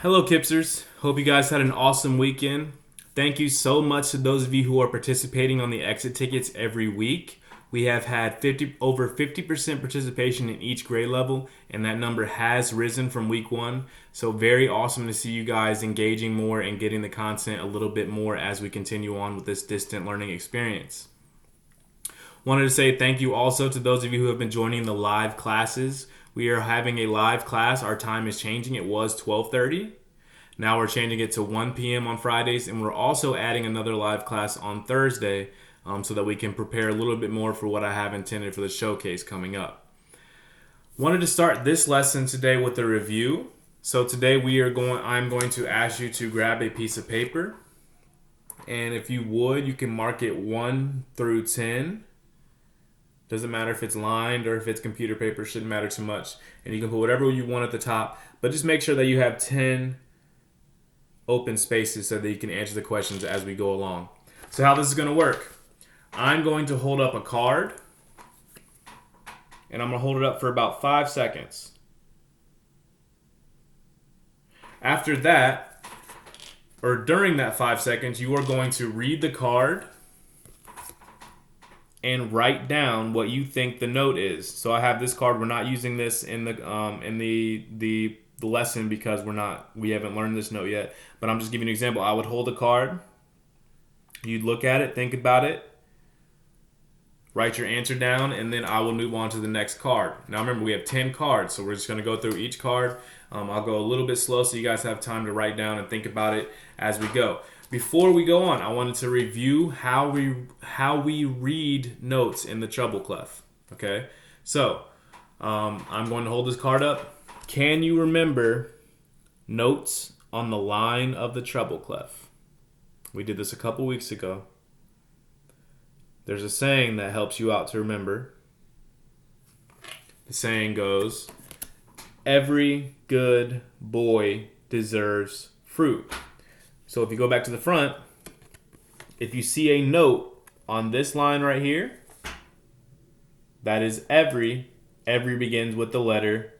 Hello, Kipsters. Hope you guys had an awesome weekend. Thank you so much to those of you who are participating on the exit tickets every week. We have had over 50% participation in each grade level, and that number has risen from week one. So very awesome to see you guys engaging more and getting the content a little bit more as we continue on with this distant learning experience. Wanted to say thank you also to those of you who have been joining the live classes. We are having a live class. Our time is changing. It was 12:30. Now we're changing it to 1 p.m. on Fridays, and we're also adding another live class on Thursday so that we can prepare a little bit more for what I have intended for the showcase coming up. Wanted to start this lesson today with a review. So today I'm going to ask you to grab a piece of paper, and if you would, you can mark it 1 through 10. Doesn't matter if it's lined or if it's computer paper, shouldn't matter too much. And you can put whatever you want at the top, but just make sure that you have 10 open spaces so that you can answer the questions as we go along. So how this is going to work, I'm going to hold up a card, and I'm going to hold it up for about 5 seconds. After that, or during that 5 seconds, you are going to read the card and write down what you think the note is. So I have this card. We're not using this in the lesson because we haven't learned this note yet. But I'm just giving you an example. I would hold a card. You'd look at it, think about it, write your answer down, and then I will move on to the next card. Now remember, we have 10 cards, so we're just going to go through each card. I'll go a little bit slow so you guys have time to write down and think about it as we go. Before we go on, I wanted to review how we read notes in the treble clef. Okay, so I'm going to hold this card up. Can you remember notes on the line of the treble clef? We did this a couple weeks ago. There's a saying that helps you out to remember. The saying goes, "Every good boy deserves fruit." So if you go back to the front, if you see a note on this line right here, that is every. Every begins with the letter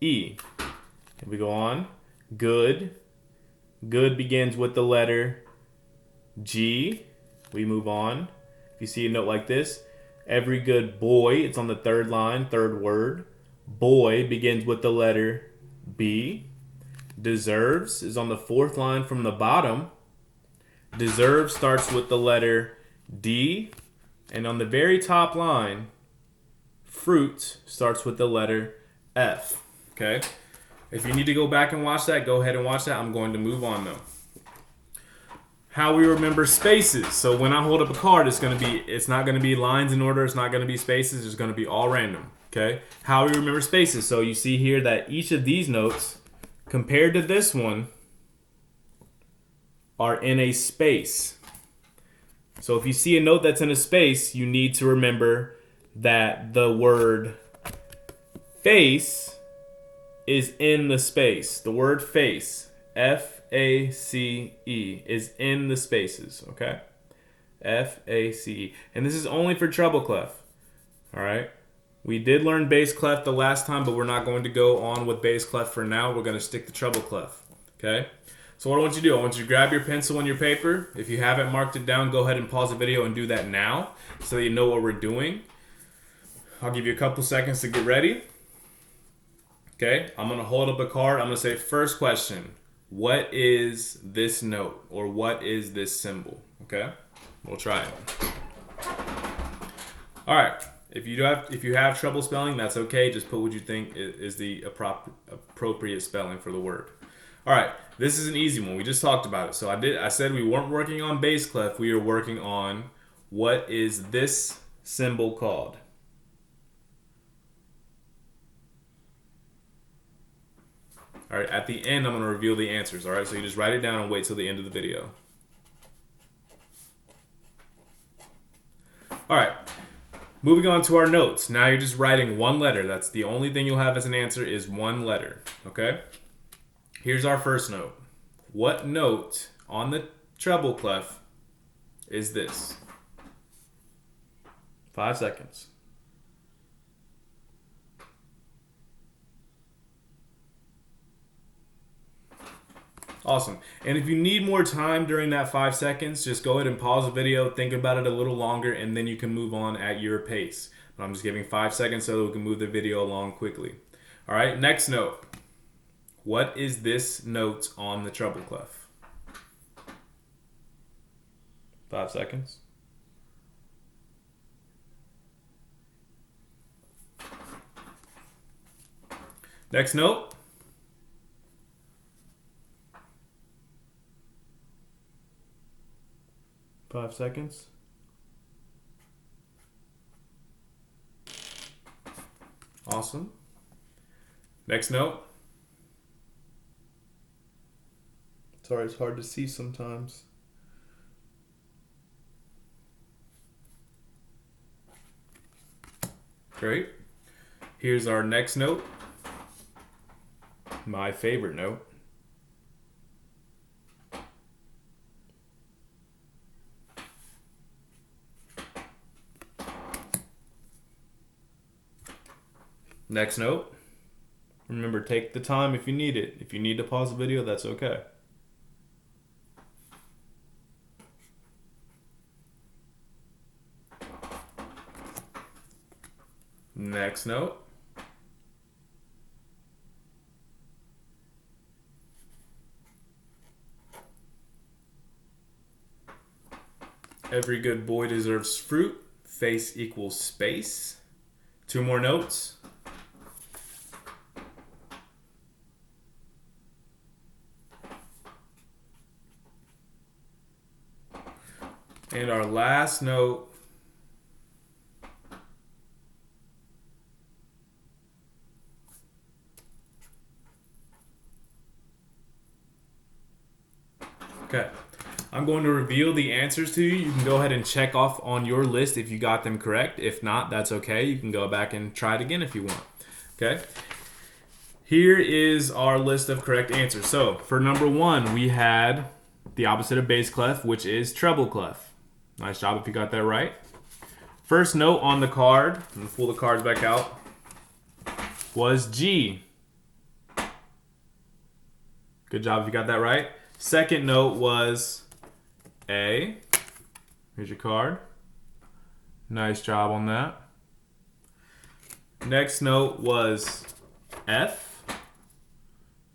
E. If we go on, good. Good begins with the letter G. We move on. If you see a note like this, every good boy, it's on the third line, third word. Boy begins with the letter B. Deserves is on the fourth line from the bottom. Deserve starts with the letter D. And on the very top line, fruit starts with the letter F. Okay? If you need to go back and watch that, go ahead and watch that. I'm going to move on though. How we remember spaces. So when I hold up a card, it's not going to be lines in order. It's not going to be spaces. It's going to be all random. Okay? How we remember spaces. So you see here that each of these notes, compared to this one, are in a space. So if you see a note that's in a space, you need to remember that the word face is in the space. The word face, F-A-C-E, is in the spaces, okay? F-A-C-E. And this is only for treble clef, all right? We did learn bass clef the last time, but we're not going to go on with bass clef for now. We're going to stick to treble clef, okay? So what I want you to do, I want you to grab your pencil and your paper. If you haven't marked it down, go ahead and pause the video and do that now so that you know what we're doing. I'll give you a couple seconds to get ready. Okay, I'm going to hold up a card. I'm going to say, first question, what is this note? Or what is this symbol? Okay, we'll try it. All right. If you have trouble spelling, that's okay. Just put what you think is the appropriate spelling for the word. All right, this is an easy one. We just talked about it. So I said we weren't working on bass clef. We were working on what is this symbol called? All right, at the end, I'm going to reveal the answers. All right, so you just write it down and wait till the end of the video. All right. Moving on to our notes. Now you're just writing one letter. That's the only thing you'll have as an answer is one letter. Okay? Here's our first note. What note on the treble clef is this? 5 seconds. Awesome. And if you need more time during that 5 seconds, just go ahead and pause the video, think about it a little longer, and then you can move on at your pace. But I'm just giving 5 seconds so that we can move the video along quickly. All right, next note. What is this note on the treble clef? 5 seconds. Next note. Five seconds. Awesome. Next note. Sorry, it's hard to see sometimes. Great. Here's our next note. My favorite note. Next note. Remember, take the time if you need it. If you need to pause the video, that's okay. Next note. Every good boy deserves fruit. Face equals space. 2 more notes. And our last note. Okay. I'm going to reveal the answers to you. You can go ahead and check off on your list if you got them correct. If not, that's okay. You can go back and try it again if you want. Okay. Here is our list of correct answers. So for number 1, we had the opposite of bass clef, which is treble clef. Nice job if you got that right. First note on the card, I'm going to pull the cards back out, was G. Good job if you got that right. Second note was A. Here's your card. Nice job on that. Next note was F.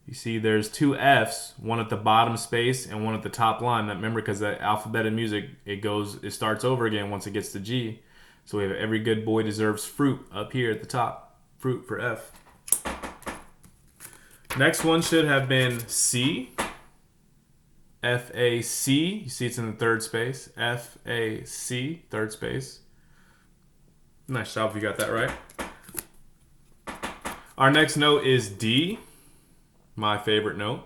You see there's 2 F's, one at the bottom space and one at the top line. Remember, because the alphabet in music, it starts over again once it gets to G. So we have every good boy deserves fruit up here at the top. Fruit for F. Next one should have been C. F-A-C. You see it's in the 3rd space. F-A-C, 3rd space. Nice job if you got that right. Our next note is D. My favorite note.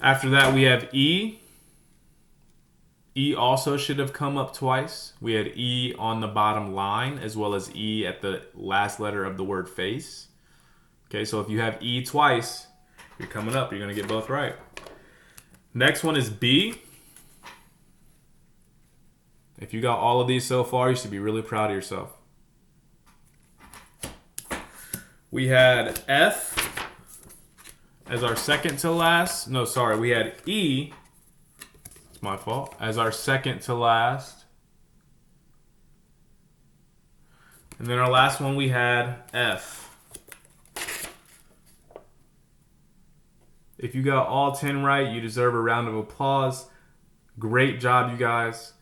After that, we have E. E also should have come up twice. We had E on the bottom line as well as E at the last letter of the word face. Okay, so if you have E twice, you're coming up. You're going to get both right. Next one is B. If you got all of these so far, you should be really proud of yourself. We had F as our second to last. No, sorry. We had E. It's my fault. As our second to last. And then our last one we had F. If you got all 10 right, you deserve a round of applause. Great job, you guys.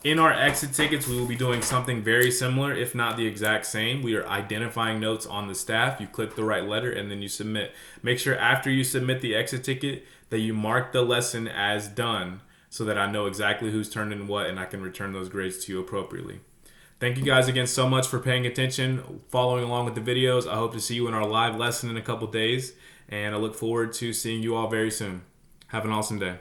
In our exit tickets, we will be doing something very similar, if not the exact same. We are identifying notes on the staff. You click the right letter and then you submit. Make sure after you submit the exit ticket that you mark the lesson as done so that I know exactly who's turned in what and I can return those grades to you appropriately. Thank you guys again so much for paying attention, following along with the videos. I hope to see you in our live lesson in a couple days, and I look forward to seeing you all very soon. Have an awesome day.